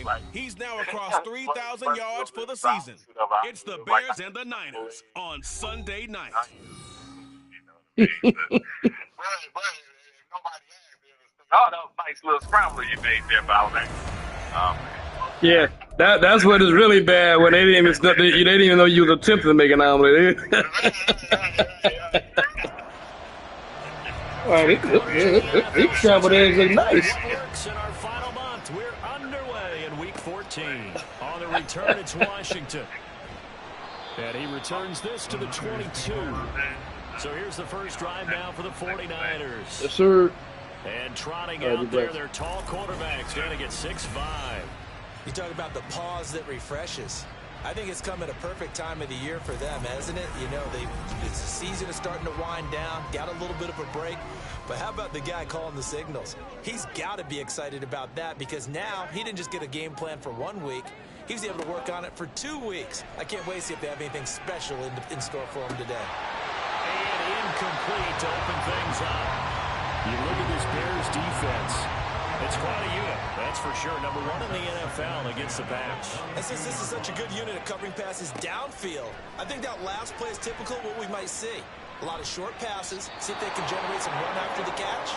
game, he's now across 3,000 yards for the season. It's the Bears and the Niners on Sunday night. Oh, that was a nice little scramble you made there, Bowman. Yeah, that's what is really bad when they didn't even know you was attempting to make an omelet. All right, these scrambled eggs look nice. In our final month, we're underway in Week 14. On the return, it's Washington. And he returns this to the 22. So here's the first drive now for the 49ers. Yes, sir. And trotting out there, their tall quarterback's going to get 6'5". You talk about the pause that refreshes. I think it's come at a perfect time of the year for them, hasn't it? You know, the season is starting to wind down, got a little bit of a break. But how about the guy calling the signals? He's got to be excited about that because now he didn't just get a game plan for 1 week. He was able to work on it for 2 weeks. I can't wait to see if they have anything special in store for him today. And incomplete to open things up. You look at this Bears defense. It's quite a unit, that's for sure. Number 1 in the NFL against the pass. And since this is such a good unit of covering passes downfield, I think that last play is typical of what we might see. A lot of short passes, see if they can generate some run after the catch,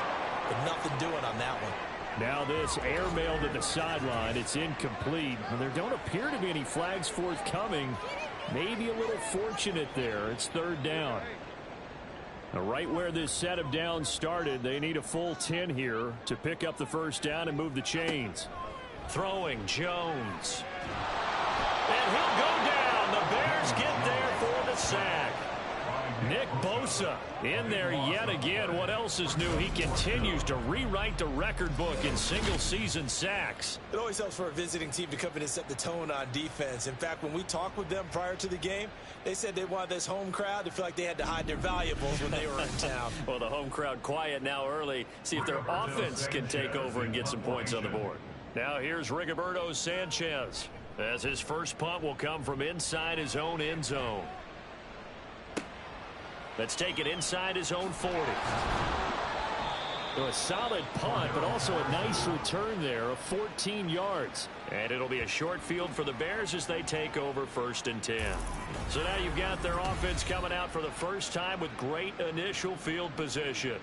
but nothing doing on that one. Now this airmail to the sideline, it's incomplete. And there don't appear to be any flags forthcoming. Maybe a little fortunate there. It's third down. Right where this set of downs started, they need a full 10 here to pick up the first down and move the chains. Throwing Jones. And he'll go down. The Bears get there for the sack. Nick Bosa in there yet again. What else is new? He continues to rewrite the record book in single-season sacks. It always helps for a visiting team to come in and set the tone on defense. In fact, when we talked with them prior to the game, they said they wanted this home crowd to feel like they had to hide their valuables when they were in town. Well, the home crowd quiet now early. See if their offense can take over and get some points on the board. Now here's Rigoberto Sanchez as his first punt will come from inside his own end zone. Let's take it inside his own 40. So a solid punt, but also a nice return there of 14 yards. And it'll be a short field for the Bears as they take over 1st and 10. So now you've got their offense coming out for the first time with great initial field position.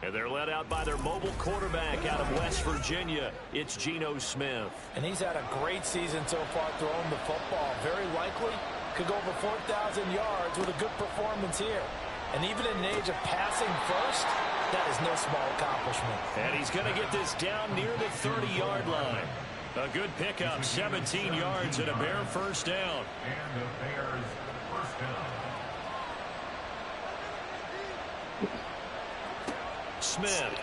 And they're led out by their mobile quarterback out of West Virginia. It's Geno Smith. And he's had a great season so far throwing the football. Very likely could go over 4,000 yards with a good performance here. And even in an age of passing first, that is no small accomplishment. And he's going to get this down near the 30-yard line. A good pickup, 17 yards and a Bear first down. And the Bears first down. Smith.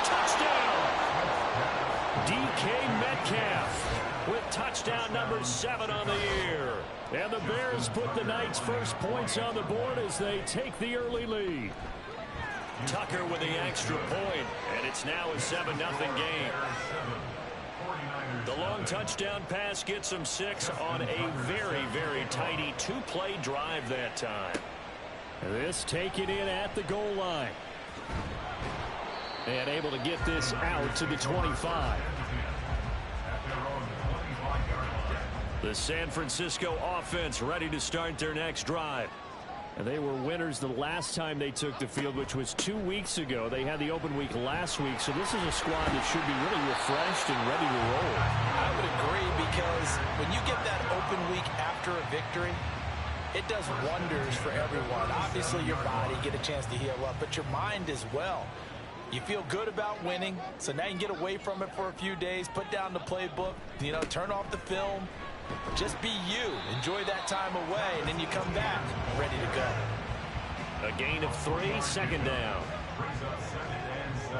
Touchdown! DK Metcalf with touchdown number 7 on the year. And the Bears put the Knights' first points on the board as they take the early lead. Tucker with the extra point, and it's now a 7-0 game. The long touchdown pass gets them 6 on a very, very tidy 2-play drive that time. This taken in at the goal line. And able to get this out to the 25. The San Francisco offense ready to start their next drive. And they were winners the last time they took the field, which was 2 weeks ago. They had the open week last week, so this is a squad that should be really refreshed and ready to roll. I would agree, because when you get that open week after a victory, it does wonders for everyone. Obviously, your body get a chance to heal up, but your mind as well. You feel good about winning, so now you can get away from it for a few days, put down the playbook, turn off the film. Just be you. Enjoy that time away, and then you come back ready to go. A gain of 3, 2nd down. Brings up 2nd and 7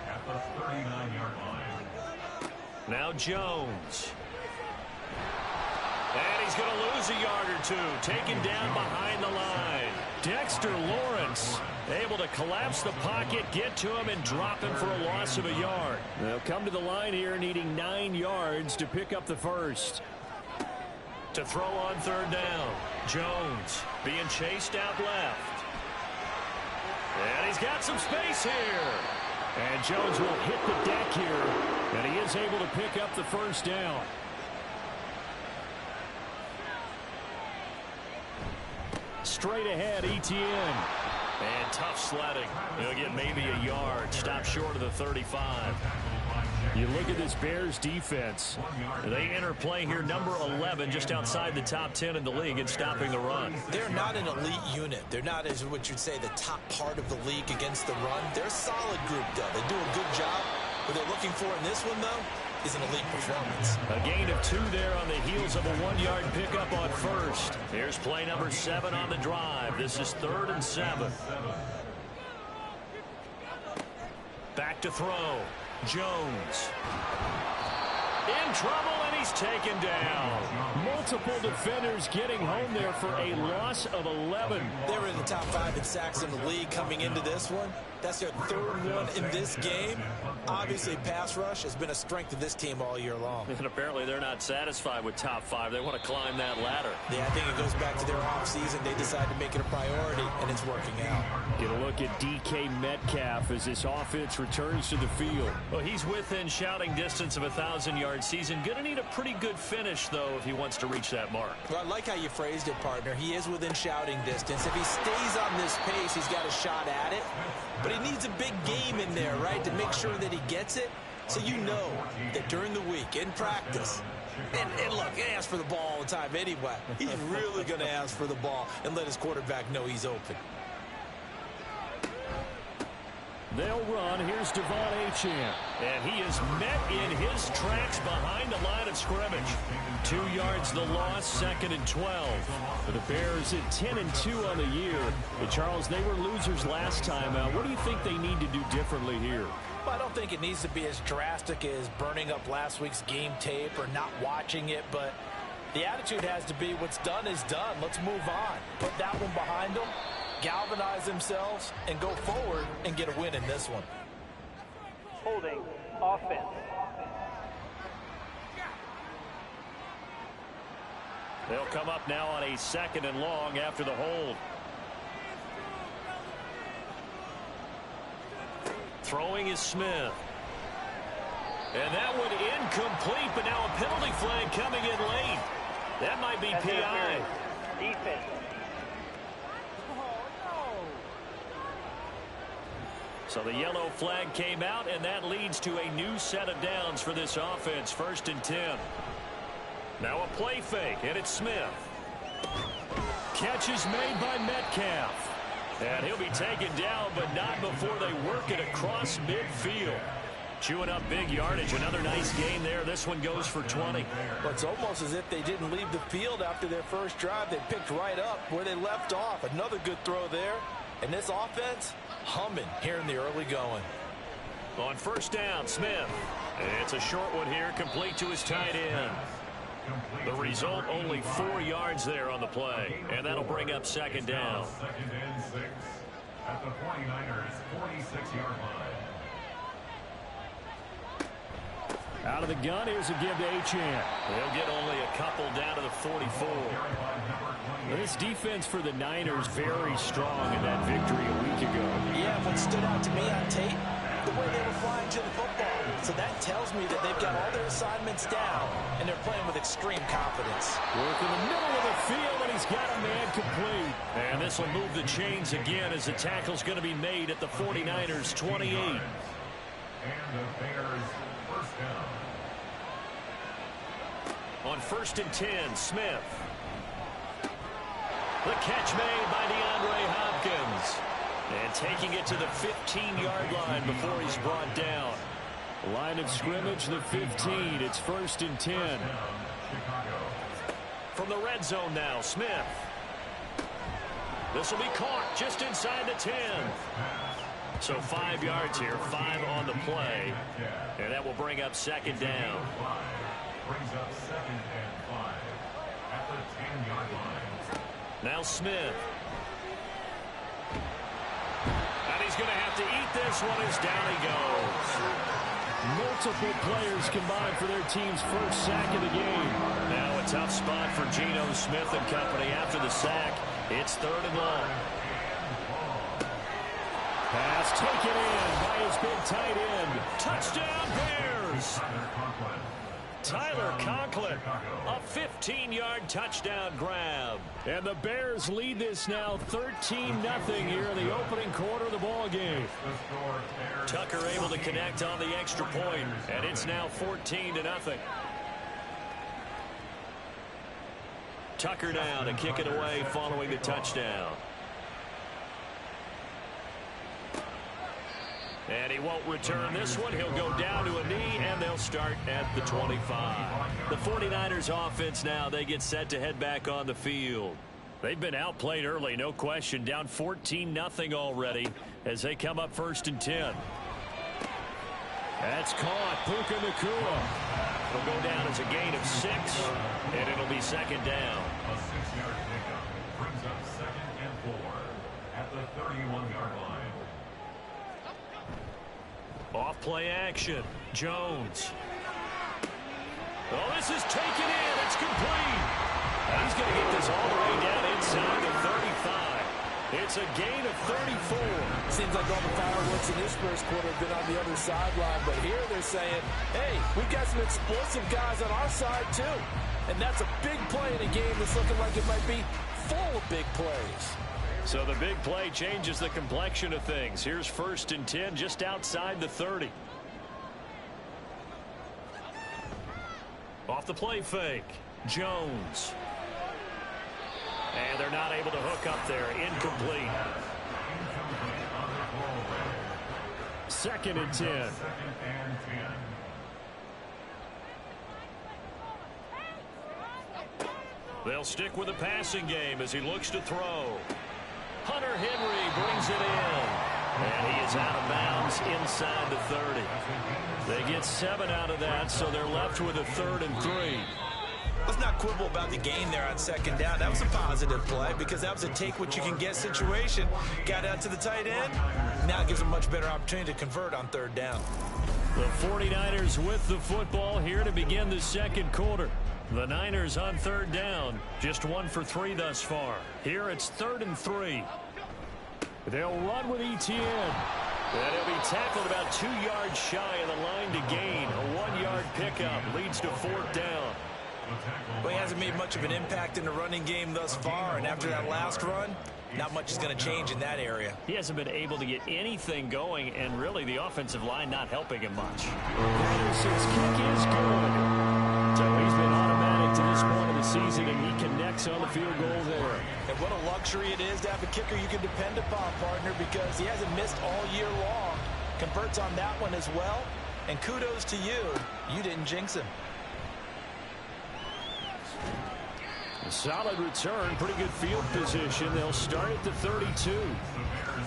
at the 39-yard line. Now Jones. And he's going to lose a yard or 2. Taken down behind the line. Dexter Lawrence able to collapse the pocket, get to him, and drop him for a loss of a yard. They'll come to the line here needing 9 yards to pick up the first. To throw on 3rd down. Jones being chased out left. And he's got some space here. And Jones will hit the deck here, and he is able to pick up the first down. Straight ahead, Etienne. And tough sledding. He'll get maybe a yard. Stop short of the 35. You look at this Bears defense. They enter play here number 11, just outside the top 10 in the league in stopping the run. They're not an elite unit. They're not, as what you'd say, the top part of the league against the run. They're a solid group, though. They do a good job. What they're looking for in this one, though, is an elite performance. A gain of 2 there on the heels of a 1-yard pickup on first. Here's play number 7 on the drive. This is 3rd and 7. Back to throw. Jones. In trouble, and he's taken down. Multiple defenders getting home there for a loss of 11. They were in the top 5 in sacks in the league coming into this one. That's their 3rd one in this game. Obviously, pass rush has been a strength of this team all year long. And apparently they're not satisfied with top 5. They want to climb that ladder. Yeah, I think it goes back to their offseason. They decided to make it a priority, and it's working out. Get a look at DK Metcalf as this offense returns to the field. Well, he's within shouting distance of a 1,000-yard season. Going to need a pretty good finish, though, if he wants to reach that mark. Well, I like how you phrased it, partner. He is within shouting distance. If he stays on this pace, he's got a shot at it. But he needs a big game in there, right, to make sure that he gets it. So you know that during the week, in practice, and look, he asks for the ball all the time anyway. He's really going to ask for the ball and let his quarterback know he's open. They'll run. Here's Devon Achane. And he is met in his tracks behind the line of scrimmage. 2 yards the loss, 2nd and 12. For the Bears at 10-2 on the year. But Charles, they were losers last time out. What do you think they need to do differently here? Well, I don't think it needs to be as drastic as burning up last week's game tape or not watching it, but the attitude has to be what's done is done. Let's move on. Put that one behind them. Galvanize themselves and go forward and get a win in this one. Holding offense. They'll come up now on a 2nd and long after the hold. Throwing is Smith. And that one incomplete, but now a penalty flag coming in late. That might be PI. Defense. So the yellow flag came out, and that leads to a new set of downs for this offense. 1st and 10. Now a play fake, and it's Smith. Catch is made by Metcalf. And he'll be taken down, but not before they work it across midfield. Chewing up big yardage. Another nice gain there. This one goes for 20. Well, it's almost as if they didn't leave the field after their first drive. They picked right up where they left off. Another good throw there. And this offense, humming here in the early going. On 1st down, Smith. It's a short one here, complete to his tight end. The result, only 4 yards there on the play. And that'll bring up 2nd down. 2nd and 6 at the 49ers 46-yard line. Out of the gun, here's a give to Achane. They'll get only a couple down to the 44. This defense for the Niners very strong in that victory a week ago. Yeah, what stood out to me on tape, the way they were flying to the football. So that tells me that they've got all their assignments down, and they're playing with extreme confidence. Work in the middle of the field, and he's got a man complete. And this will move the chains again as the tackle's going to be made at the 49ers 28. And the Bears first down. On 1st and 10, Smith. The catch made by DeAndre Hopkins. And taking it to the 15-yard line before he's brought down. Line of scrimmage, the 15. It's 1st and 10. From the red zone now, Smith. This will be caught just inside the 10. So 5 yards here, 5 on the play. And that will bring up 2nd down. Brings up 2nd and 5 at the 10-yard line. Now Smith. And he's going to have to eat this one as down he goes. Multiple players combined for their team's first sack of the game. Now a tough spot for Geno Smith and company after the sack. It's 3rd and long. Pass taken in by his big tight end. Touchdown, Bears! Tyler Conklin, a 15-yard touchdown grab. And the Bears lead this now 13-0 here in the opening quarter of the ball game. Tucker able to connect on the extra point, and it's now 14-0. Tucker now to kick it away following the touchdown. And he won't return this one. He'll go down to a knee, and they'll start at the 25. The 49ers offense now, they get set to head back on the field. They've been outplayed early, no question. Down 14-0 already as they come up 1st and 10. That's caught. Puka Nacua. It'll go down as a gain of 6, and it'll be 2nd down. A 6-yard pickup brings up 2nd and 4 at the 31-yard line. Off play action. Jones. Oh, this is taken in. It's complete. He's going to get this all the way down inside the 35. It's a gain of 34. Seems like all the fireworks in this first quarter have been on the other sideline, but here they're saying, hey, we've got some explosive guys on our side too. And that's a big play in a game that's looking like it might be full of big plays. So the big play changes the complexion of things. Here's 1st and 10 just outside the 30. Off the play fake. Jones. And they're not able to hook up there. Incomplete. 2nd and 10. They'll stick with the passing game as he looks to throw. Hunter Henry brings it in. And he is out of bounds inside the 30. They get 7 out of that, so they're left with a 3rd and 3. Let's not quibble about the gain there on 2nd down. That was a positive play because that was a take-what-you-can-get situation. Got out to the tight end. Now it gives them a much better opportunity to convert on 3rd down. The 49ers with the football here to begin the 2nd quarter. The Niners on 3rd down. Just 1 for 3 thus far. Here it's 3rd and 3. They'll run with Etienne. And he'll be tackled about 2 yards shy of the line to gain. A 1-yard pickup leads to 4th down. Well, he hasn't made much of an impact in the running game thus far, and after that last run, not much is going to change in that area. He hasn't been able to get anything going, and really the offensive line not helping him much. Anderson's kick is good. So he's been automatic to this point of the season, and he connects on the field goal there. And what a luxury it is to have a kicker you can depend upon, partner, because he hasn't missed all year long. Converts on that one as well, and kudos to you. You didn't jinx him. A solid return, pretty good field position. They'll start at the 32.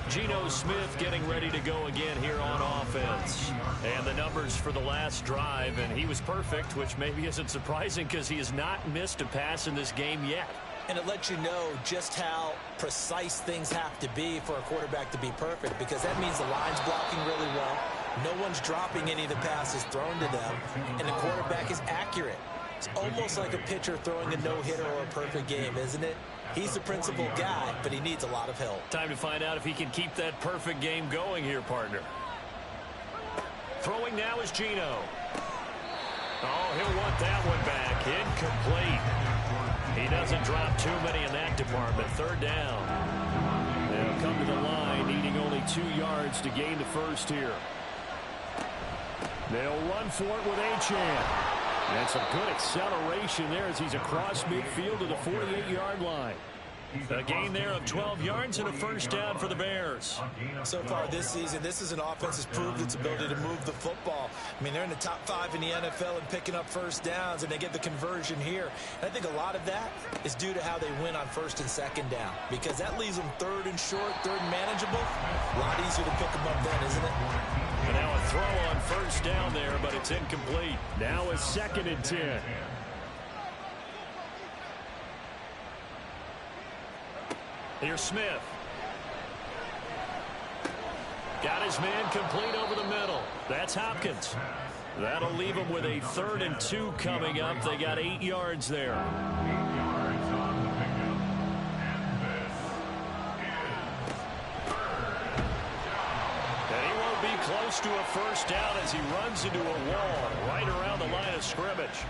Geno Smith getting ready to go again here on offense. And the numbers for the last drive, and he was perfect, which maybe isn't surprising because he has not missed a pass in this game yet. And it lets you know just how precise things have to be for a quarterback to be perfect, because that means the line's blocking really well. No one's dropping any of the passes thrown to them, and the quarterback is accurate. It's almost like a pitcher throwing a no-hitter or a perfect game, isn't it? He's the principal guy, but he needs a lot of help. Time to find out if he can keep that perfect game going here, partner. Throwing now is Geno. Oh, he'll want that one back. Incomplete. He doesn't drop too many in that department. 3rd down. They'll come to the line, needing only 2 yards to gain the first here. They'll run for it with Achane. And some good acceleration there as he's across midfield to the 48-yard line. A gain there of 12 yards and a first down for the Bears. So far this season, this is an offense that's proved its ability to move the football. I mean, they're in the top 5 in the NFL and picking up first downs, and they get the conversion here. And I think a lot of that is due to how they win on 1st and 2nd down, because that leaves them 3rd and short, 3rd and manageable. A lot easier to pick them up then, isn't it? And now a throw on first down there, but it's incomplete. Now a 2nd and 10. Here's Smith. Got his man complete over the middle. That's Hopkins. That'll leave him with a 3rd and 2 coming up. They got 8 yards there. 8 yards on the pickup. And this is 3rd down. to a first down as he runs into a wall right around the line of scrimmage.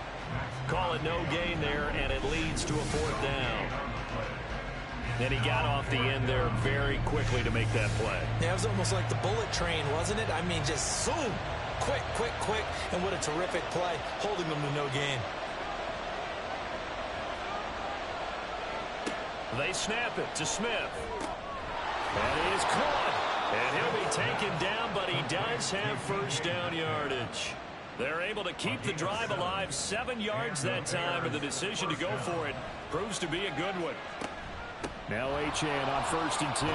Call it no gain there, and it leads to a fourth down. And he got off the end there very quickly to make that play. Yeah, it was almost like the bullet train, wasn't it? I mean, just zoom. Quick, quick, quick. And what a terrific play, holding them to no gain. They snap it to Smith. That is caught. And he'll be taken down, but he does have first down yardage. They're able to keep the drive alive, 7 yards that time, and the decision to go for it proves to be a good one. Now Achane on 1st and 10.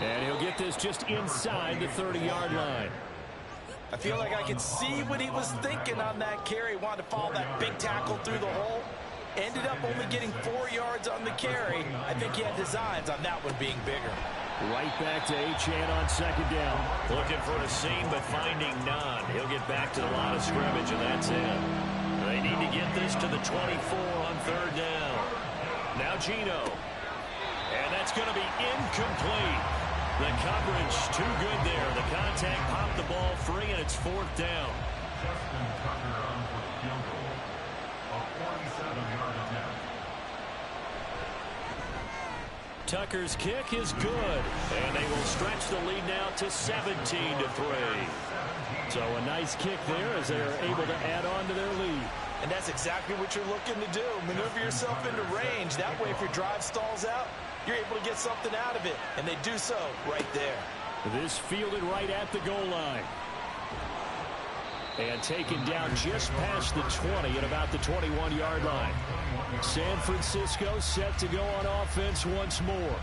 And he'll get this just inside the 30-yard line. I feel like I can see what he was thinking on that carry. Wanted to follow that big tackle through the hole. Ended up only getting 4 yards on the carry. I think he had designs on that one being bigger. Right back to Achane on 2nd down. Looking for a seam, but finding none. He'll get back to the line of scrimmage, and that's it. They need to get this to the 24 on 3rd down. Now Geno. And that's going to be incomplete. The coverage too good there. The contact popped the ball free, and it's 4th down. Justin Tucker on for the field goal. A 47-yard attempt. Tucker's kick is good, and they will stretch the lead now to 17-3. So a nice kick there as they are able to add on to their lead. And that's exactly what you're looking to do. Maneuver yourself into range. That way, if your drive stalls out, you're able to get something out of it. And they do so right there. This fielded right at the goal line. And taken down just past the 20 at about the 21-yard line. San Francisco set to go on offense once more.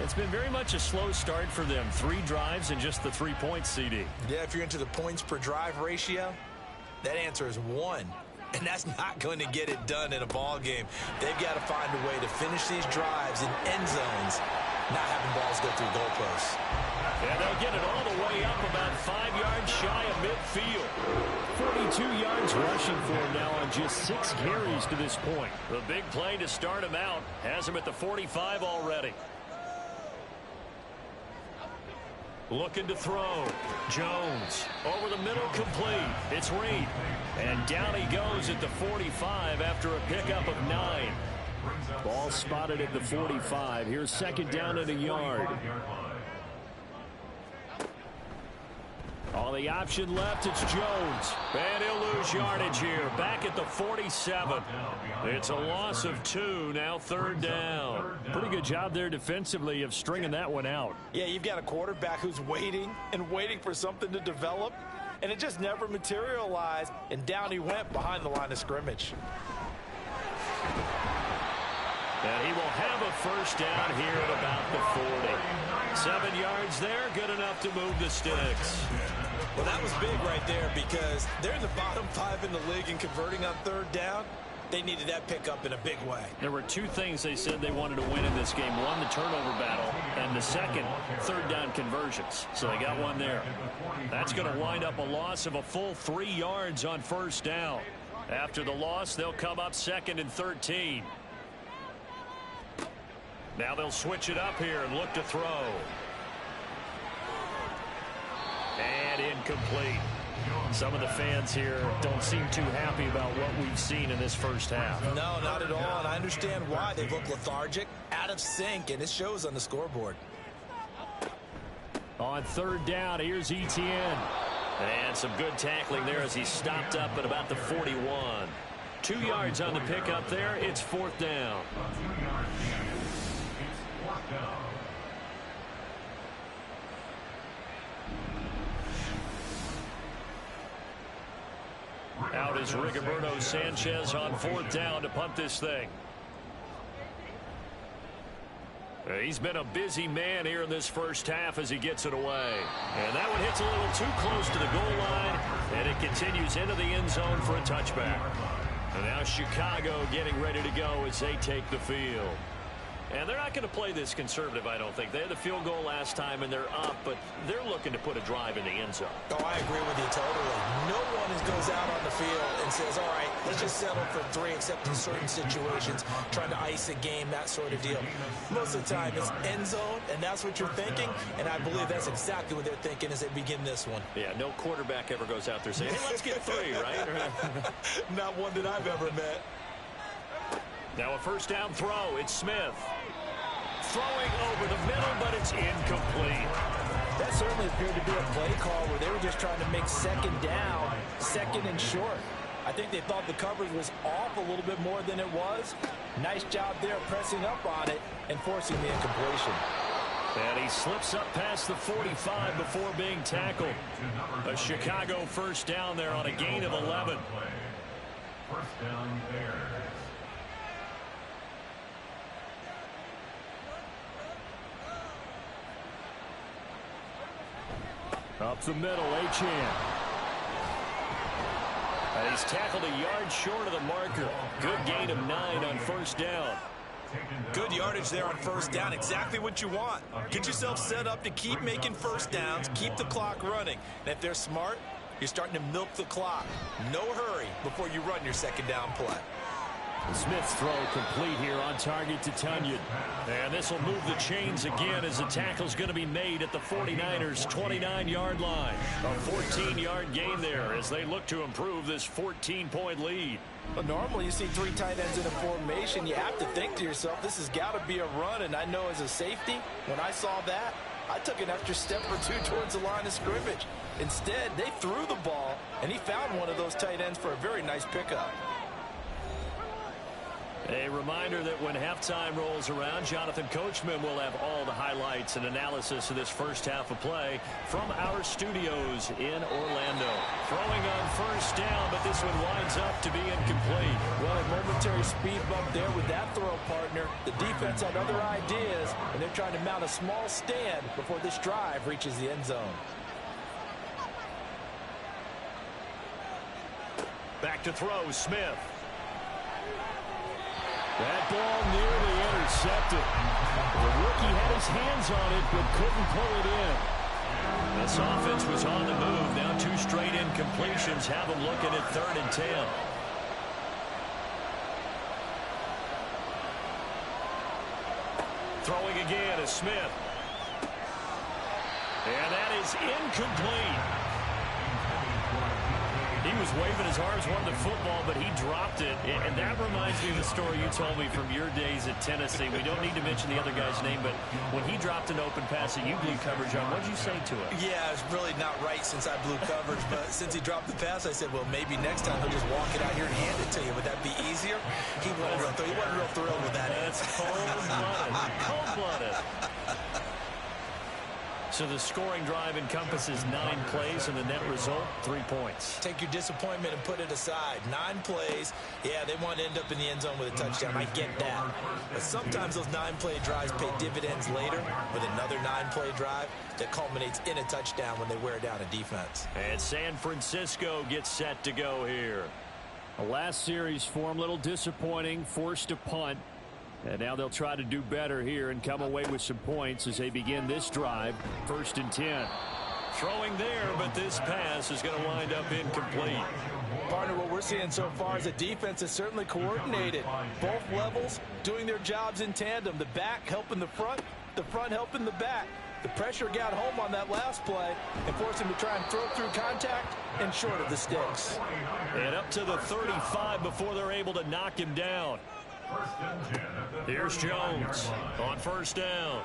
It's been very much a slow start for them. 3 drives and just the 3 points, CD. Yeah, if you're into the points per drive ratio, that answer is 1. And that's not going to get it done in a ball game. They've got to find a way to finish these drives in end zones, not having balls go through goalposts. And they'll get it all the way up about 5 yards shy of midfield. 42 yards rushing for him now on just 6 carries to this point. The big play to start him out has him at the 45 already. Looking to throw. Jones over the middle, complete. It's Reed. And down he goes at the 45 after a pickup of 9. Ball spotted at the 45. Here's 2nd down and a yard. On the option left, it's Jones. And he'll lose yardage here. Back at the 47. It's a loss of 2. Now 3rd down. Pretty good job there defensively of stringing that one out. Yeah, you've got a quarterback who's waiting and waiting for something to develop. And it just never materialized. And down he went behind the line of scrimmage. And he will have a first down here at about the 40. 7 yards there, good enough to move the sticks. Well, that was big right there because they're in the bottom 5 in the league and converting on 3rd down. They needed that pickup in a big way. There were 2 things they said they wanted to win in this game. One, the turnover battle, and the second, 3rd down conversions. So they got one there. That's going to wind up a loss of a full 3 yards on 1st down. After the loss, they'll come up 2nd and 13. Now they'll switch it up here and look to throw. And incomplete. Some of the fans here don't seem too happy about what we've seen in this first half. No, not at all, and I understand why. They look lethargic, out of sync, and it shows on the scoreboard. On 3rd down, here's Etienne. And some good tackling there as he stopped up at about the 41. 2 yards on the pickup there. It's 4th down. Out is Rigoberto Sanchez on 4th down to punt this thing. He's been a busy man here in this first half as he gets it away. And that one hits a little too close to the goal line, and it continues into the end zone for a touchback. And now Chicago getting ready to go as they take the field. And they're not going to play this conservative, I don't think. They had the field goal last time, and they're up, but they're looking to put a drive in the end zone. Oh, I agree with you totally. No one goes out on the field and says, all right, let's just settle for 3, except in certain situations, trying to ice a game, that sort of deal. Most of the time, it's end zone, and that's what you're thinking, and I believe that's exactly what they're thinking as they begin this one. Yeah, no quarterback ever goes out there saying, hey, let's get 3, right? Not one that I've ever met. Now a first down throw. It's Smith. Throwing over the middle, but it's incomplete. That certainly appeared to be a play call where they were just trying to make second down, second and short. I think they thought the coverage was off a little bit more than it was. Nice job there pressing up on it and forcing the incompletion. And he slips up past the 45 before being tackled. A Chicago first down there on a gain of 11. First down Bears. Up the middle, Achane. And he's tackled a yard short of the marker. Good gain of 9 on first down. Good yardage there on first down. Exactly what you want. Get yourself set up to keep making first downs, keep the clock running. And if they're smart, you're starting to milk the clock. No hurry before you run your second down play. Smith's throw complete here on target to Tunyon. And this will move the chains again as the tackle's going to be made at the 49ers' 29-yard line. A 14-yard gain there as they look to improve this 14-point lead. But normally you see 3 tight ends in a formation. You have to think to yourself, this has got to be a run. And I know as a safety, when I saw that, I took an extra step or 2 towards the line of scrimmage. Instead, they threw the ball, and he found one of those tight ends for a very nice pickup. A reminder that when halftime rolls around, Jonathan Coachman will have all the highlights and analysis of this first half of play from our studios in Orlando. Throwing on first down, but this one winds up to be incomplete. Well, a momentary speed bump there with that throw partner. The defense had other ideas, and they're trying to mount a small stand before this drive reaches the end zone. Back to throw, Smith. That ball nearly intercepted. The rookie had his hands on it, but couldn't pull it in. This offense was on the move. Now 2 straight incompletions have them looking at 3rd and 10. Throwing again is Smith. And that is incomplete. He was waving his arms, wanted the football, but he dropped it. And that reminds me of the story you told me from your days at Tennessee. We don't need to mention the other guy's name, but when he dropped an open pass that you blew coverage on, what did you say to him? Yeah, it's really not right since I blew coverage, but since he dropped the pass, I said, well, maybe next time he'll just walk it out here and hand it to you. Would that be easier? He wasn't real thrilled with that. That's cold-blooded. Cold-blooded. So the scoring drive encompasses 9 plays, and the net result, 3 points. Take your disappointment and put it aside. 9 plays. Yeah, they want to end up in the end zone with a touchdown. I get that. But sometimes those 9-play drives pay dividends later with another 9-play drive that culminates in a touchdown when they wear down a defense. And San Francisco gets set to go here. The last series for them, a little disappointing, forced a punt. And now they'll try to do better here and come away with some points as they begin this drive. 1st and 10. Throwing there, but this pass is going to wind up incomplete. Partner, what we're seeing so far is the defense is certainly coordinated. Both levels doing their jobs in tandem. The back helping the front helping the back. The pressure got home on that last play and forced him to try and throw through contact and short of the sticks. And up to the 35 before they're able to knock him down. Here's Jones on first down.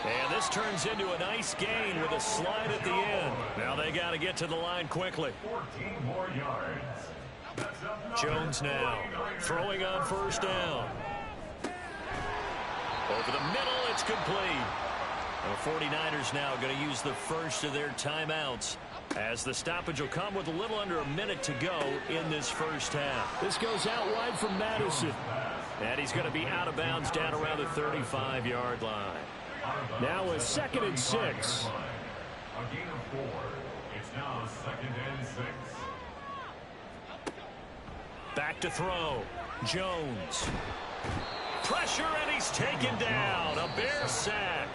And this turns into a nice gain with a slide at the end. Now they got to get to the line quickly. 14 more yards. Jones now throwing on first down. Over the middle, it's complete. The 49ers now going to use the first of their timeouts, as the stoppage will come with a little under a minute to go in this first half. This goes out wide from Madison. And he's going to be out of bounds down around the 35-yard line. Now a 2nd and 6. A gain of 4. It's now 2nd and 6. Back to throw. Jones. Pressure, and he's taken down. A Bear sack.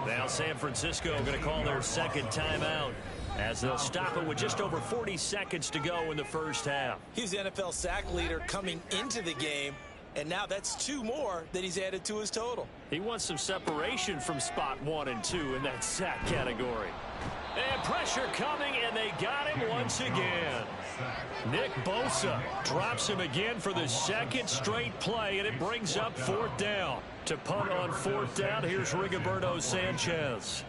Now San Francisco going to call their 2nd timeout. as they'll stop it with just over 40 seconds to go in the first half. He's the NFL sack leader coming into the game, and now that's 2 more that he's added to his total. He wants some separation from spot 1 and 2 in that sack category. And pressure coming, and they got him once again. Nick Bosa drops him again for the second straight play, and it brings up 4th down. To punt on 4th down, here's Rigoberto Sanchez.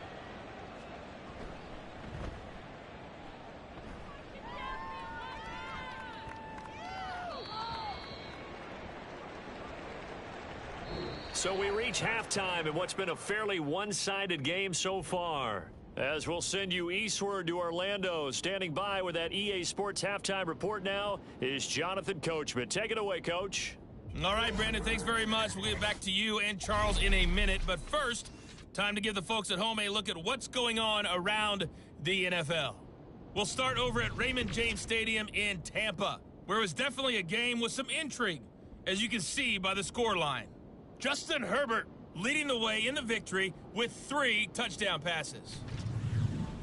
So we reach halftime in what's been a fairly one-sided game so far. As we'll send you eastward to Orlando, standing by with that EA Sports halftime report now is Jonathan Coachman. Take it away, Coach. All right, Brandon, thanks very much. We'll get back to you and Charles in a minute. But first, time to give the folks at home a look at what's going on around the NFL. We'll start over at Raymond James Stadium in Tampa, where it was definitely a game with some intrigue, as you can see by the scoreline. Justin Herbert leading the way in the victory with 3 touchdown passes.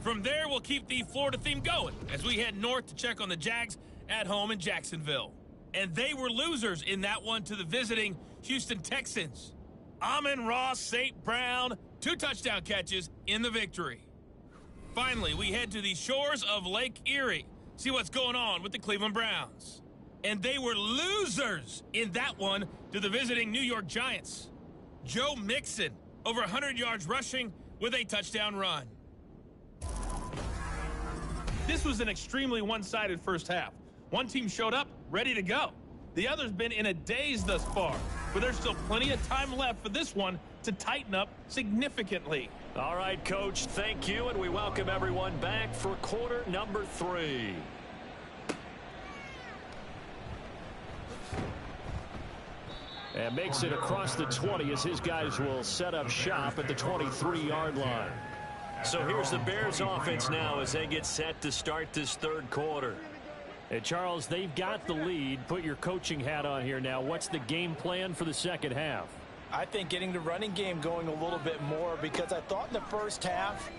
From there, we'll keep the Florida theme going as we head north to check on the Jags at home in Jacksonville. And they were losers in that one to the visiting Houston Texans. Amon-Ra St. Brown, 2 touchdown catches in the victory. Finally, we head to the shores of Lake Erie, see what's going on with the Cleveland Browns. And they were losers in that one to the visiting New York Giants. Joe Mixon, over 100 yards rushing with a touchdown run. This was an extremely one-sided first half. One team showed up, ready to go. The other's been in a daze thus far, but there's still plenty of time left for this one to tighten up significantly. All right, Coach, thank you, and we welcome everyone back for quarter number 3. And makes it across the 20 as his guys will set up shop at the 23-yard line. So here's the Bears offense now as they get set to start this 3rd quarter. And Charles, they've got the lead. Put your coaching hat on here now. What's the game plan for the second half? I think getting the running game going a little bit more, because I thought in the first half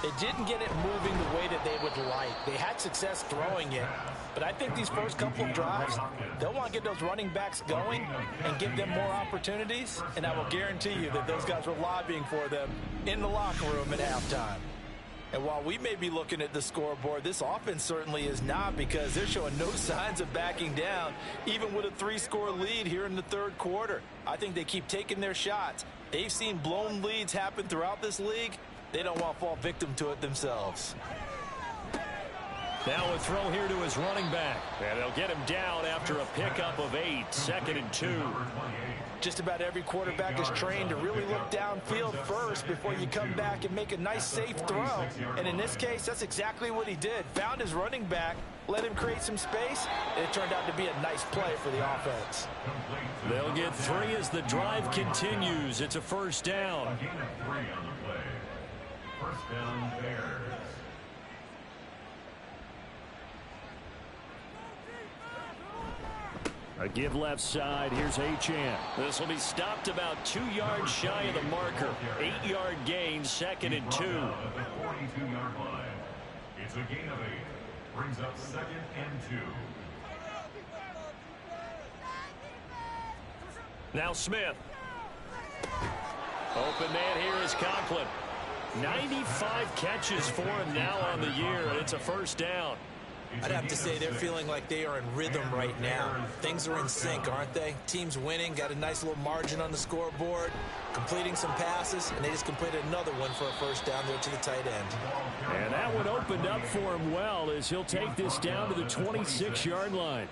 they didn't get it moving the way that they would like. They had success throwing it, but I think these first couple of drives, they'll want to get those running backs going and give them more opportunities, and I will guarantee you that those guys were lobbying for them in the locker room at halftime. And while we may be looking at the scoreboard, this offense certainly is not, because they're showing no signs of backing down, even with a 3-score lead here in the 3rd quarter. I think they keep taking their shots. They've seen blown leads happen throughout this league. They don't want to fall victim to it themselves. Now a throw here to his running back. And they'll get him down after a pickup of 8, 2nd and 2. Just about every quarterback is trained to really look downfield first before you come back and make a nice, safe throw. And in this case, that's exactly what he did. Found his running back, let him create some space, and it turned out to be a nice play for the offense. They'll get 3 as the drive continues. It's a 1st down. A gain of 3 on the play. 1st down, Bears. A give left side. Here's Achane. This will be stopped about 2 yards shy of the marker. 8-yard gain, 2nd and 2. At the 42-yard line. It's a gain of 8. Brings up 2nd and 2. Now Smith. Open man here is Conklin. 95 catches for him now on the year, and it's a 1st down. I'd have to say they're feeling like they are in rhythm right now. Things are in sync, aren't they? Team's winning, got a nice little margin on the scoreboard, completing some passes, and they just completed another one for a 1st down there to the tight end. And that one opened up for him well as he'll take this down to the 26-yard line.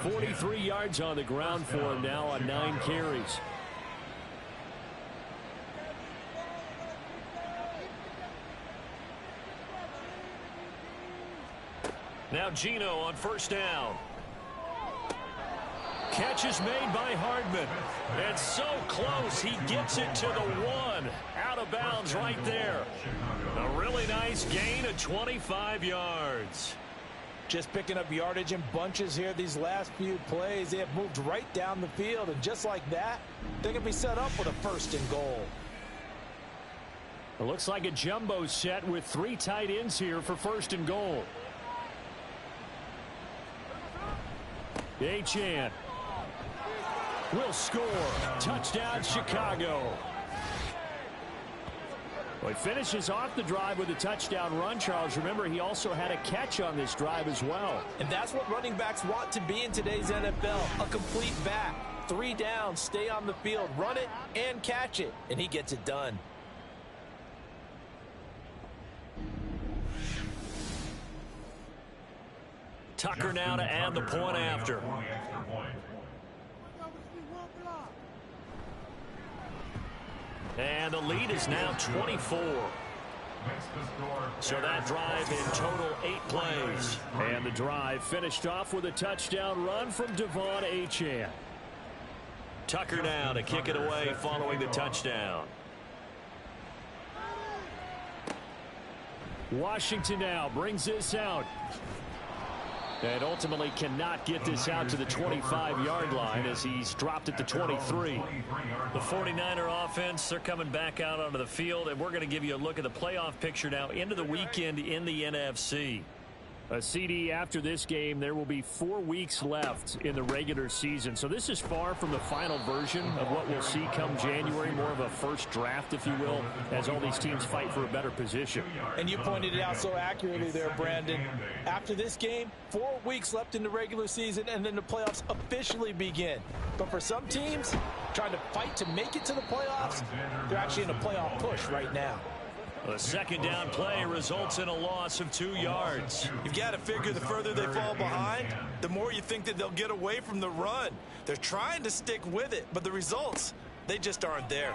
43 yards on the ground for him now on 9 carries. Now Geno on 1st down. Catch is made by Hardman. And so close, he gets it to the 1. Out of bounds right there. A really nice gain of 25 yards. Just picking up yardage in bunches here these last few plays. They have moved right down the field, and just like that, they can be set up with a 1st and goal. It looks like a jumbo set with 3 tight ends here for 1st and goal. Achane will score. Touchdown, Chicago. Well, he finishes off the drive with a touchdown run, Charles. Remember, he also had a catch on this drive as well. And that's what running backs want to be in today's NFL, a complete back. 3 downs, stay on the field, run it, and catch it. And he gets it done. Tucker now to add the point after. And the lead is now 24. So that drive in total 8 plays. And the drive finished off with a touchdown run from Devon Achane. Tucker now to kick it away following the touchdown. Washington now brings this out. And ultimately cannot get this out to the 25-yard line as he's dropped at the 23. The 49er offense, they're coming back out onto the field, and we're going to give you a look at the playoff picture now into the weekend in the NFC. A CD after this game, there will be 4 weeks left in the regular season. So this is far from the final version of what we'll see come January, more of a first draft, if you will, as all these teams fight for a better position. And you pointed it out so accurately there, Brandon. After this game, 4 weeks left in the regular season, and then the playoffs officially begin. But for some teams, trying to fight to make it to the playoffs, they're actually in a playoff push right now. A 2nd down play results in a loss of 2 yards. You've got to figure the further they fall behind, the more you think that they'll get away from the run. They're trying to stick with it, but the results, they just aren't there.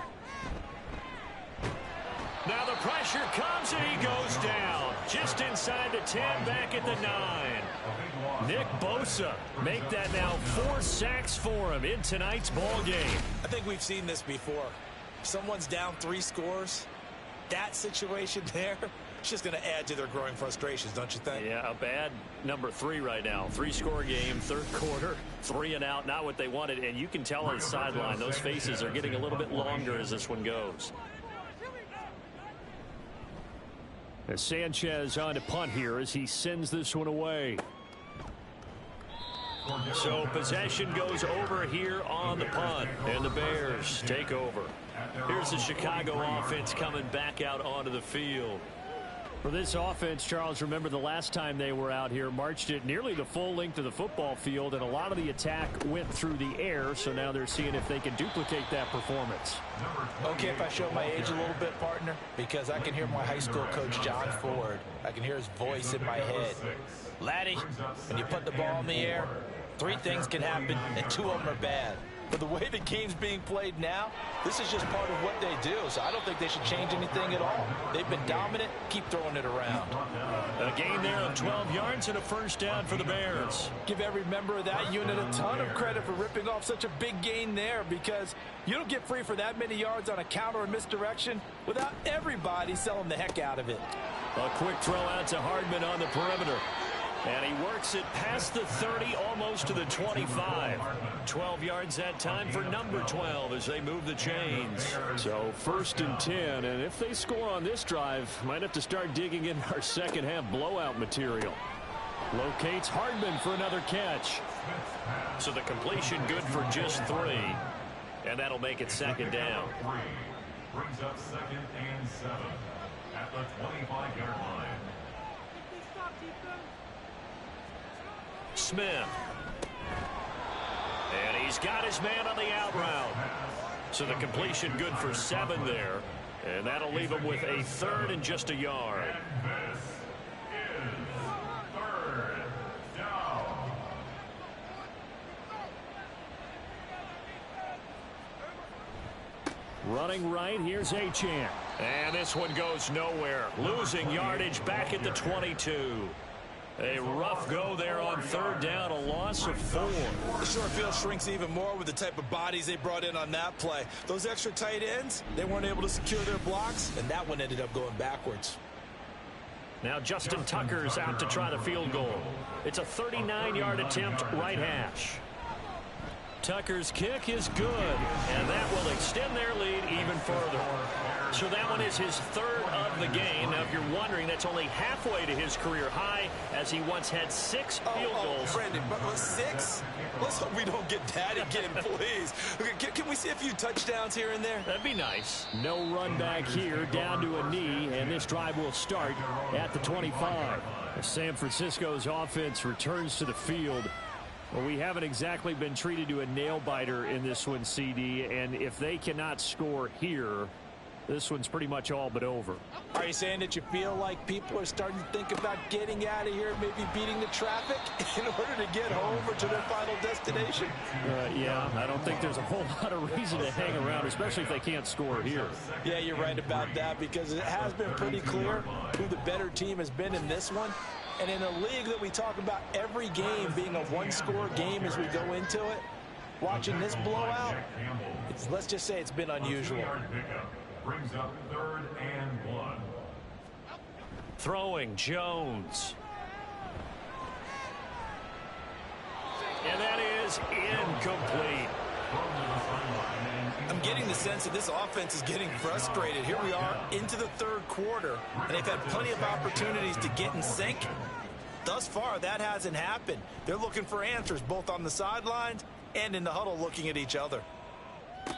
Now the pressure comes and he goes down. Just inside the 10, back at the 9. Nick Bosa make that now 4 sacks for him in tonight's ball game. I think we've seen this before. Someone's down 3 scores. That situation there, it's just going to add to their growing frustrations, don't you think? Yeah, a bad number 3 right now. 3-score game, 3rd quarter, 3 and out, not what they wanted. And you can tell on the sideline, those faces are getting a little bit longer as this one goes. As Sanchez on to punt here as he sends this one away. So possession goes over here on the punt, and the Bears take over. Here's the Chicago offense coming back out onto the field. For this offense, Charles, remember the last time they were out here, marched it nearly the full length of the football field, and a lot of the attack went through the air, so now they're seeing if they can duplicate that performance. Okay, if I show my age a little bit, partner, because I can hear my high school coach, John Ford. I can hear his voice in my head. Laddie, when you put the ball in the air, 3 things can happen, and 2 of them are bad. But the way the game's being played now, this is just part of what they do. So I don't think they should change anything at all. They've been dominant. Keep throwing it around. A gain there of 12 yards and a 1st down for the Bears. Give every member of that unit a ton of credit for ripping off such a big gain there, because you don't get free for that many yards on a counter or misdirection without everybody selling the heck out of it. A quick throw out to Hardman on the perimeter. And he works it past the 30, almost to the 25. 12 yards that time for number 12 as they move the chains. So 1st and 10, and if they score on this drive, might have to start digging in our second half blowout material. Locates Hardman for another catch. So the completion good for just 3. And that'll make it 2nd down. Brings up 2nd and 7 at the 25-yard line. Smith. And he's got his man on the out route. So the completion good for 7 there. And that'll leave him with a 3rd and just a yard. This is 3rd down. Running right, here's Achane. And this one goes nowhere. Losing yardage back at the 22. A rough go there on 3rd down, a loss of 4. The short field shrinks even more with the type of bodies they brought in on that play. Those extra tight ends, they weren't able to secure their blocks, and that one ended up going backwards. Now Justin Tucker's out to try the field goal. It's a 39-yard attempt, right hash. Tucker's kick is good, and that will extend their lead even further. So that one is his third of the game. Now, if you're wondering, that's only halfway to his career high, as he once had 6 field goals. Brendan, but 6? Let's hope we don't get that again, please. Can we see a few touchdowns here and there? That'd be nice. No run back here, down to a knee, and this drive will start at the 25. San Francisco's offense returns to the field. Well, we haven't exactly been treated to a nail-biter in this one, CD, and if they cannot score here, this one's pretty much all but over. Are you saying that you feel like people are starting to think about getting out of here, maybe beating the traffic in order to get home or to their final destination? Yeah, I don't think there's a whole lot of reason to hang around, especially if they can't score here. Yeah, you're right about that, because it has been pretty clear who the better team has been in this one. And in a league that we talk about every game being a one-score game as we go into it, watching this blowout, let's just say it's been unusual. Brings up 3rd and 1. Throwing Jones. And that is incomplete. I'm getting the sense that this offense is getting frustrated. Here we are into the 3rd quarter, and they've had plenty of opportunities to get in sync. Thus far, that hasn't happened. They're looking for answers both on the sidelines and in the huddle looking at each other.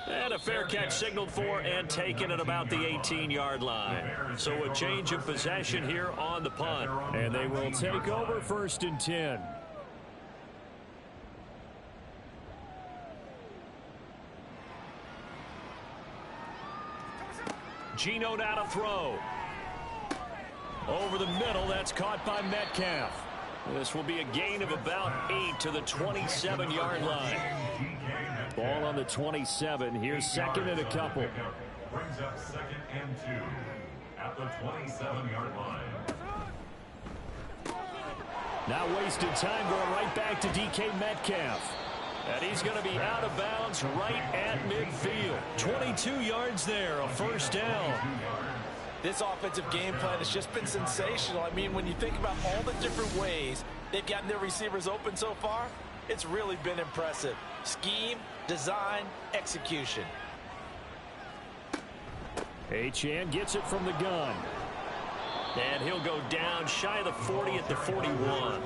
And a fair catch signaled for and taken at about the 18-yard line. So a change of possession here on the punt. And they will take over 1st and 10. Geno now to throw. Over the middle, that's caught by Metcalf. This will be a gain of about 8 to the 27-yard line. Ball on the 27. Here's 2nd and a couple. Brings up 2nd and 2 at the 27-yard line. Now wasted time going right back to DK Metcalf. And he's going to be out of bounds right at midfield. 22 yards there, a 1st down. This offensive game plan has just been sensational. I mean, when you think about all the different ways they've gotten their receivers open so far, it's really been impressive. Scheme, design, execution. Achane gets it from the gun. And he'll go down shy of the 40 at the 41.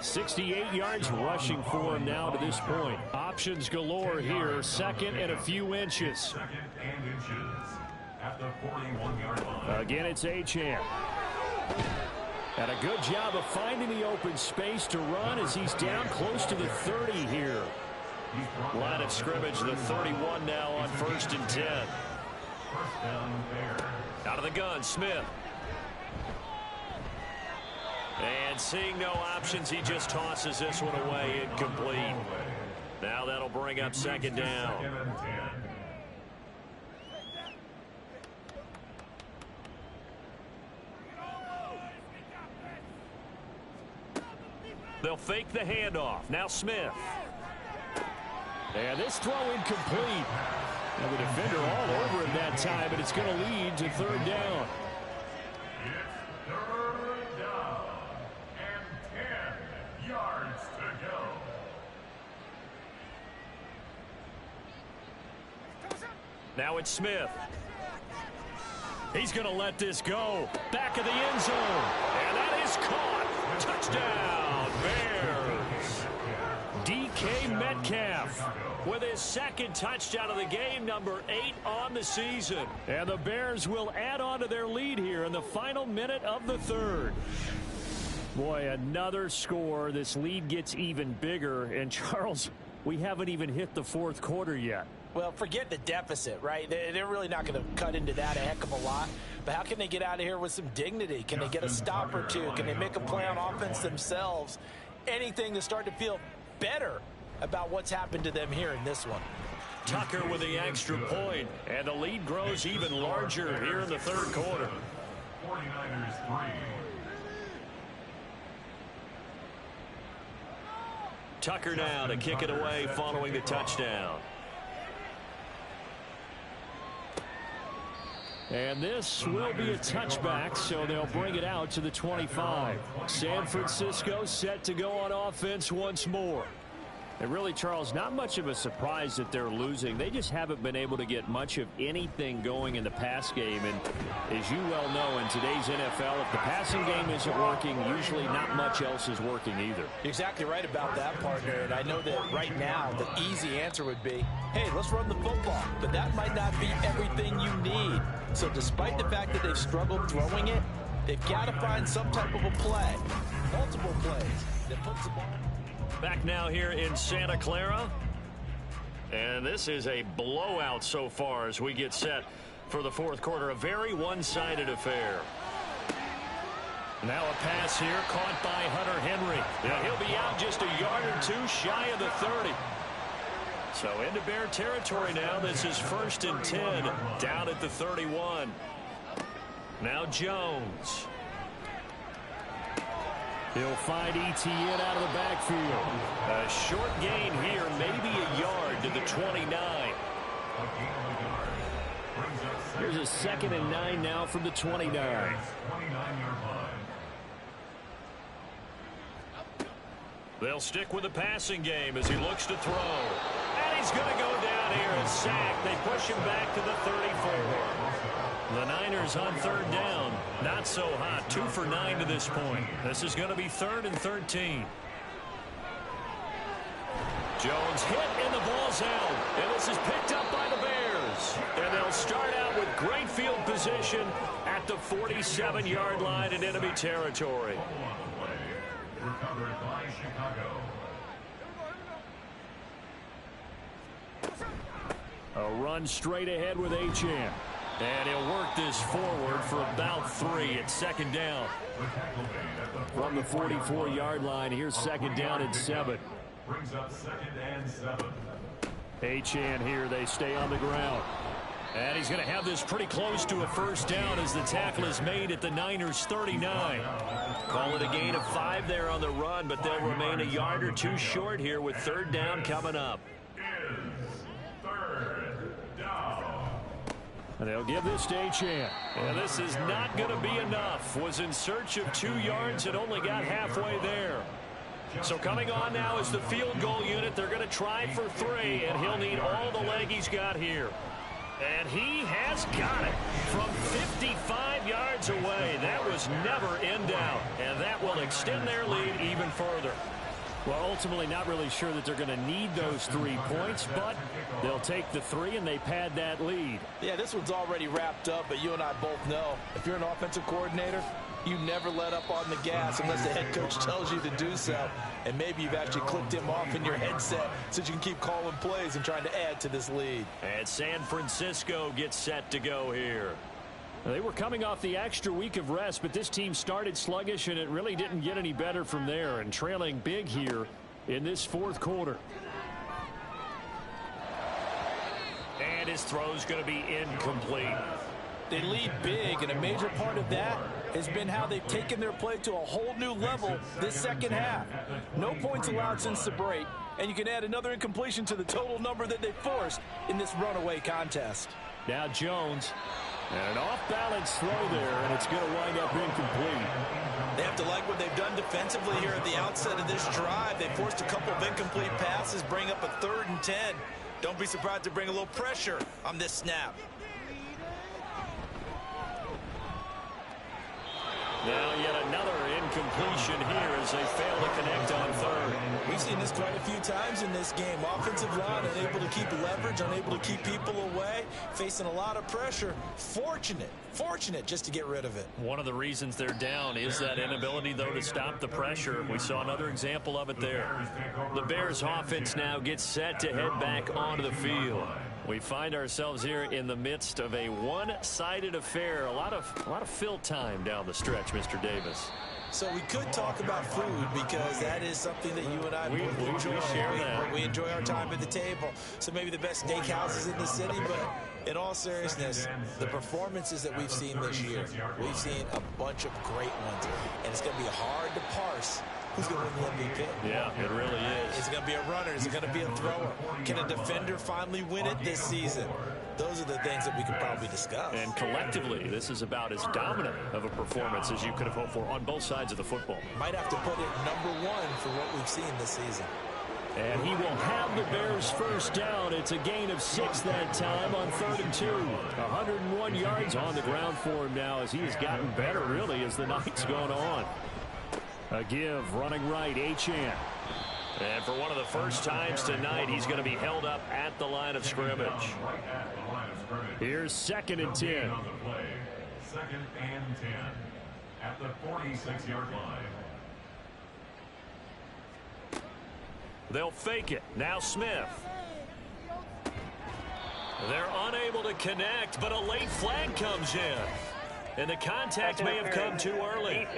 68 yards rushing for him now to this point. Options galore here. 2nd and a few inches. 2nd and inches at the 41-yard line. Again, it's Achane. And a good job of finding the open space to run as he's down close to the 30 here. Line of scrimmage, the 31 now on 1st and 10. 1st down there. Out of the gun, Smith. And seeing no options, he just tosses this one away, incomplete. Now that'll bring up 2nd down. 2nd and 10. They'll fake the handoff. Now Smith. And this throw incomplete. And the defender all over him that time, but it's going to lead to 3rd down. It's 3rd down and 10 yards to go. Now it's Smith. He's going to let this go. Back of the end zone. And that is caught. Touchdown, Bears. DK Metcalf with his 2nd touchdown of the game, number 8 on the season. And the Bears will add on to their lead here in the final minute of the 3rd. Boy, another score. This lead gets even bigger. And, Charles, we haven't even hit the 4th quarter yet. Well, forget the deficit, right? They're really not going to cut into that a heck of a lot. But how can they get out of here with some dignity? Can they get a stop or two? Can they make a play on offense themselves? Anything to start to feel better about what's happened to them here in this one. Tucker with the extra point, and the lead grows even larger here in the 3rd quarter. 49ers 3. Tucker now to kick it away following the touchdown. And this will be a touchback, so they'll bring it out to the 25. San Francisco set to go on offense once more. And really, Charles, not much of a surprise that they're losing. They just haven't been able to get much of anything going in the pass game. And as you well know, in today's NFL, if the passing game isn't working, usually not much else is working either. You're exactly right about that, partner. And I know that right now the easy answer would be, hey, let's run the football. But that might not be everything you need. So despite the fact that they've struggled throwing it, they've got to find some type of a play, multiple plays, that puts the ball. Back now here in Santa Clara. And this is a blowout so far as we get set for the fourth quarter. A very one-sided affair. Now a pass here caught by Hunter Henry. Yeah, he'll be out just a yard or two shy of the 30. So into Bear territory now. This is 1st and 10 down at the 31. Now Jones. He'll find Etienne out of the backfield. A short gain here, maybe a yard to the 29. Here's a 2nd and 9 now from the 29. They'll stick with the passing game as he looks to throw. And he's going to go down here and sack. They push him back to the 34. The Niners on 3rd down. Not so hot. 2 for 9 to this point. This is going to be 3rd and 13. Jones hit and the ball's out. And this is picked up by the Bears. And they'll start out with great field position at the 47-yard line in enemy territory. Recovered by Chicago. A run straight ahead with Achane. And he'll work this forward for about 3 at 2nd down. From the 44-yard line, here's 2nd down and 7. Brings up 2nd and 7. Achane here, they stay on the ground. And he's going to have this pretty close to a 1st down as the tackle is made at the Niners' 39. Call it a gain of 5 there on the run, but they'll remain a yard or 2 short here with 3rd down coming up. And they'll give this to Achane. And this is not going to be enough. Was in search of 2 yards and only got halfway there. So coming on now is the field goal unit. They're going to try for 3, and he'll need all the leg he's got here. And he has got it from 55 yards away. That was never in doubt. And that will extend their lead even further. Well, ultimately not really sure that they're going to need those 3 points, but they'll take the 3 and they pad that lead. Yeah, this one's already wrapped up, but you and I both know if you're an offensive coordinator, you never let up on the gas unless the head coach tells you to do so. And maybe you've actually clicked him off in your headset so you can keep calling plays and trying to add to this lead. And San Francisco gets set to go here. They were coming off the extra week of rest, but this team started sluggish, and it really didn't get any better from there, and trailing big here in this 4th quarter. And his throw's going to be incomplete. They lead big, and a major part of that has been how they've taken their play to a whole new level this 2nd half. No points allowed since the break, and you can add another incompletion to the total number that they forced in this runaway contest. Now Jones. And an off-balance throw there, and it's going to wind up incomplete. They have to like what they've done defensively here at the outset of this drive. They forced a couple of incomplete passes, bring up a 3rd and 10. Don't be surprised to bring a little pressure on this snap. Now yet another incompletion here as they fail to connect on 3rd. We've seen this quite a few times in this game. Offensive line unable to keep leverage, unable to keep people away, facing a lot of pressure. Fortunate just to get rid of it. One of the reasons they're down is that inability, though, to stop the pressure. We saw another example of it there. The Bears offense now gets set to head back onto the field. We find ourselves here in the midst of a one-sided affair. A lot of fill time down the stretch, Mr. Davis. So we could talk about food because that is something that you and I both enjoy. We share that. We enjoy our time at the table. So maybe the best steakhouses in the city, but in all seriousness, the performances that we've seen this year, we've seen a bunch of great ones. And it's going to be hard to parse who's going to win the MVP. Yeah, it really is. Is it going to be a runner? Is it going to be a thrower? Can a defender finally win it this season? Those are the things that we could probably discuss. And collectively, this is about as dominant of a performance as you could have hoped for on both sides of the football. Might have to put it number 1 for what we've seen this season. And he will have the Bears first down. It's a gain of 6 that time on 3rd and 2. 101 yards on the ground for him now as he has gotten better, really, as the night's gone on. A give, running right, Achane. And for one of the first times tonight, he's going to be held up at the line of scrimmage. Here's 2nd and 10. 2nd and 10 at the 46-yard line. They'll fake it. Now Smith. They're unable to connect, but a late flag comes in. And the contact may have come too early.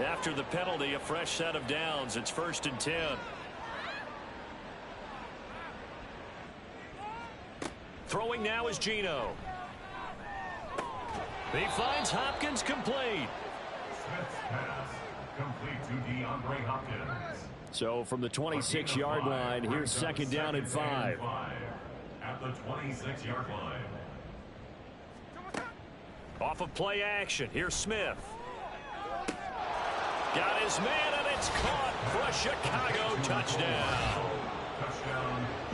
After the penalty, a fresh set of downs. It's 1st and 10. Throwing now is Geno. He finds Hopkins complete. Smith's pass complete to DeAndre Hopkins. So from the 26-yard line, here's 2nd down and 5. At the 26-yard line. Off of play action, here's Smith. Got his man, and it's caught for a Chicago touchdown.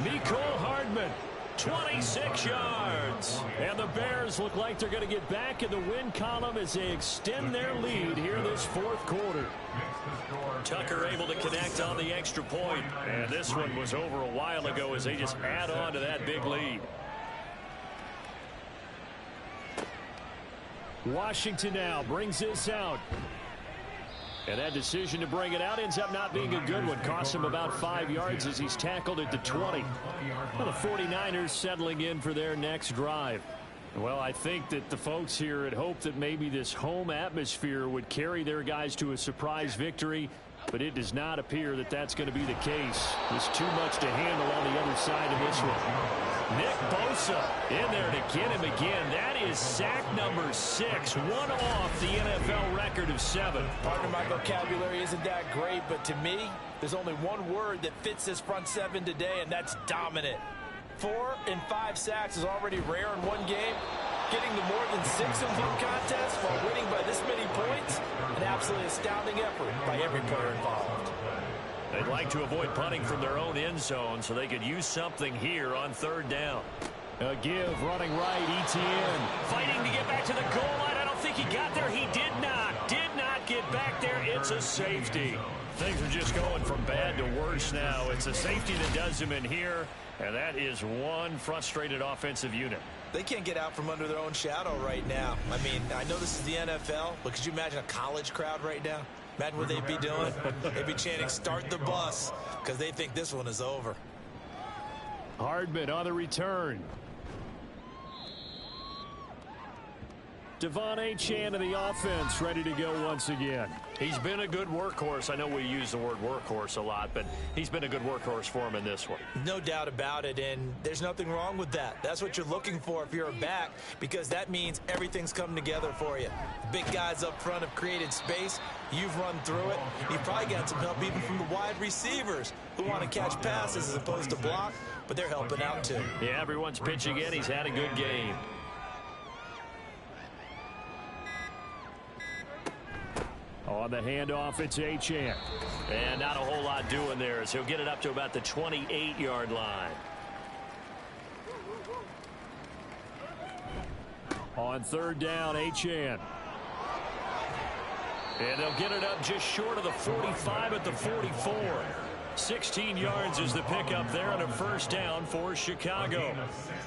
Mecole Hardman, 26 yards. And the Bears look like they're going to get back in the win column as they extend their lead here this 4th quarter. Tucker able to connect on the extra point. And this one was over a while ago as they just add on to that big lead. Washington now brings this out. And that decision to bring it out ends up not being a good one. Costs him about 5 yards as he's tackled at the 20. Well, the 49ers settling in for their next drive. Well, I think that the folks here had hoped that maybe this home atmosphere would carry their guys to a surprise victory, but it does not appear that that's going to be the case. There's too much to handle on the other side of this one. Nick Bosa in there to get him again. That is sack number 6, one off the NFL record of 7. Partner, my vocabulary isn't that great, but to me, there's only one word that fits this front 7 today, and that's dominant. 4 and 5 sacks is already rare in one game. Getting to more than 6 in one contest while winning by this many points, an absolutely astounding effort by every player involved. They'd like to avoid punting from their own end zone so they could use something here on 3rd down. A give, running right, Etienne. Fighting to get back to the goal line. I don't think he got there. He did not get back there. It's a safety. Things are just going from bad to worse now. It's a safety that does him in here, and that is one frustrated offensive unit. They can't get out from under their own shadow right now. I mean, I know this is the NFL, but could you imagine a college crowd right now? Imagine what they'd be doing. They'd be chanting, "Start the bus," because they think this one is over. Hardman on the return. Devon Achane of the offense ready to go once again. He's been a good workhorse. I know we use the word workhorse a lot, but he's been a good workhorse for him in this one. No doubt about it, and there's nothing wrong with that. That's what you're looking for if you're a back, because that means everything's coming together for you. Big guys up front have created space. You've run through it. You've probably got some help even from the wide receivers who want to catch passes as opposed to block, but they're helping out too. Yeah, everyone's pitching in. He's had a good game. On the handoff, it's Achane. And not a whole lot doing there as he'll get it up to about the 28-yard line. On 3rd down, Achane. And they'll get it up just short of the 45 at the 44. 16 yards is the pickup there on a 1st down for Chicago.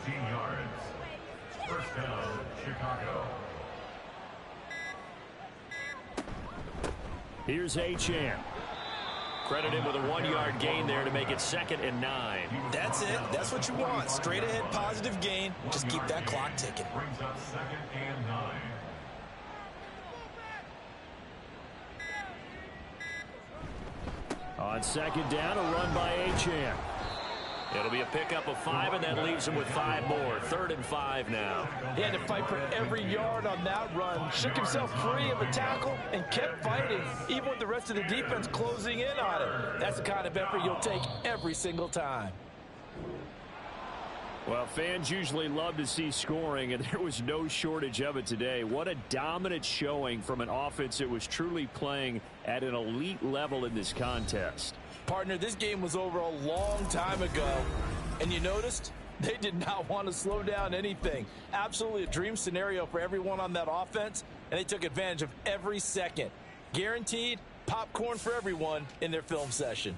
16 yards. 1st down, Chicago. Here's Achane. Credit him with a 1-yard gain there to make it 2nd and 9. That's it. That's what you want. Straight ahead positive gain. Just keep that clock ticking. Brings up 2nd and 9. On 2nd down, a run by Achane. It'll be a pickup of 5, and that leaves him with 5 more. 3rd and 5 now. He had to fight for every yard on that run. Shook himself free of a tackle and kept fighting, even with the rest of the defense closing in on it. That's the kind of effort you'll take every single time. Well, fans usually love to see scoring, and there was no shortage of it today. What a dominant showing from an offense that was truly playing at an elite level in this contest. Partner, this game was over a long time ago, and you noticed they did not want to slow down anything. Absolutely a dream scenario for everyone on that offense, and they took advantage of every second. Guaranteed popcorn for everyone in their film session.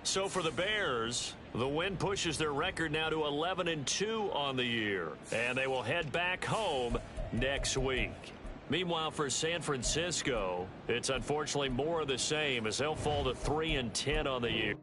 So for the Bears, the win pushes their record now to 11-2 on the year, and they will head back home next week. Meanwhile, for San Francisco, it's unfortunately more of the same as they'll fall to 3-10 on the year.